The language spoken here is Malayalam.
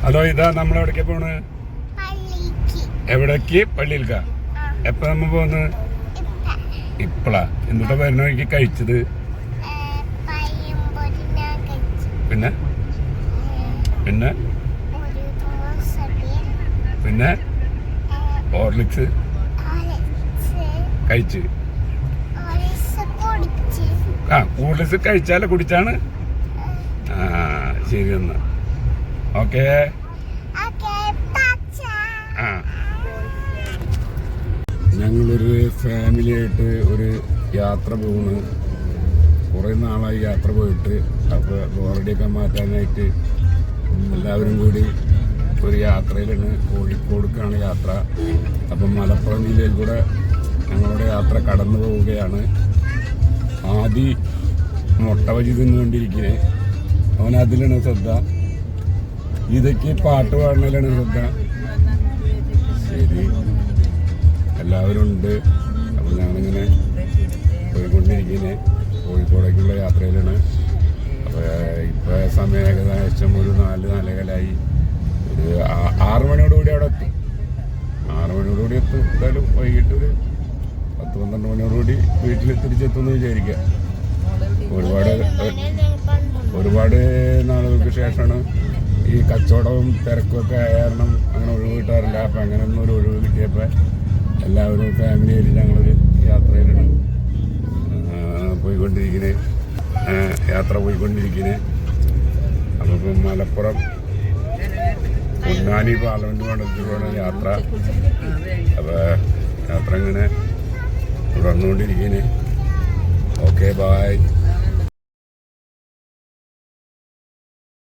ഹലോ, ഇതാ നമ്മളെവിടേക്കാ പോണ്? എവിടേക്ക്? പള്ളിയിൽക്കാ. എപ്പ നമ്മ പോന്ന്? ഇപ്പളാ. എന്നിട്ട് വരുന്ന വഴിക്ക് കഴിച്ചത്? പിന്നെ പിന്നെ പിന്നെ ഹോർലിക്സ് കഴിച്ച്. ഹോർലിക്സ് കഴിച്ചാലേ കുടിച്ചാണ്. ശരി എന്നാ, ഓക്കേ. ഞങ്ങളൊരു ഫാമിലി ആയിട്ട് ഒരു യാത്ര പോകുന്നു. കുറേ നാളായി യാത്ര പോയിട്ട്. അപ്പോൾ ബോറടിയൊക്കെ മാറ്റാനായിട്ട് എല്ലാവരും കൂടി ഒരു യാത്രയിലാണ്. കോഴിക്കോടുക്കാണ് യാത്ര. അപ്പം മലപ്പുറം ജില്ലയിൽ കൂടെ ഞങ്ങളുടെ യാത്ര കടന്നു പോവുകയാണ്. ആദി മുട്ട വജി തിന്നുകൊണ്ടിരിക്കുന്നത്. അവൻ അതിലാണ് ശ്രദ്ധ. ഇതൊക്കെ പാട്ട് പാടുന്നതിലാണ് ശ്രദ്ധ. ശരി, എല്ലാവരും ഉണ്ട്. അപ്പോൾ ഞങ്ങളിങ്ങനെ പോയിക്കൊണ്ടിരിക്കുന്നത് കോഴിക്കോടേക്കുള്ള യാത്രയിലാണ്. അപ്പോൾ ഇപ്പോൾ സമയം ഏകദേശം ഒരു 4-4:15. ഒരു 6 മണിയോടുകൂടി അവിടെ എത്തും. 6 മണിയോടുകൂടി എത്തും. എന്തായാലും വൈകിട്ട് ഒരു 10-12 മണിയോടുകൂടി വീട്ടിൽ തിരിച്ചെത്തുമെന്ന് വിചാരിക്കുക. ഒരുപാട് നാളുകൾക്ക് ശേഷമാണ് ഈ കച്ചവടവും തിരക്കുമൊക്കെ കാരണം അങ്ങനെ ഒഴിവ് കിട്ടാറില്ല. അപ്പം അങ്ങനെ ഒന്നും ഒരു ഒഴിവ് കിട്ടിയപ്പോൾ എല്ലാവരും ഫാമിലിയായിട്ട് ഞങ്ങളൊരു യാത്രയിലാണ് പോയിക്കൊണ്ടിരിക്കുന്നത്. അപ്പോൾ ഇപ്പം മലപ്പുറം പൊന്നാനി പാർലമെൻറ്റ് മണ്ഡലത്തിലൂടെ യാത്ര. അപ്പോൾ യാത്ര ഇങ്ങനെ തുടർന്നുകൊണ്ടിരിക്കുന്നത്. Okay, bye.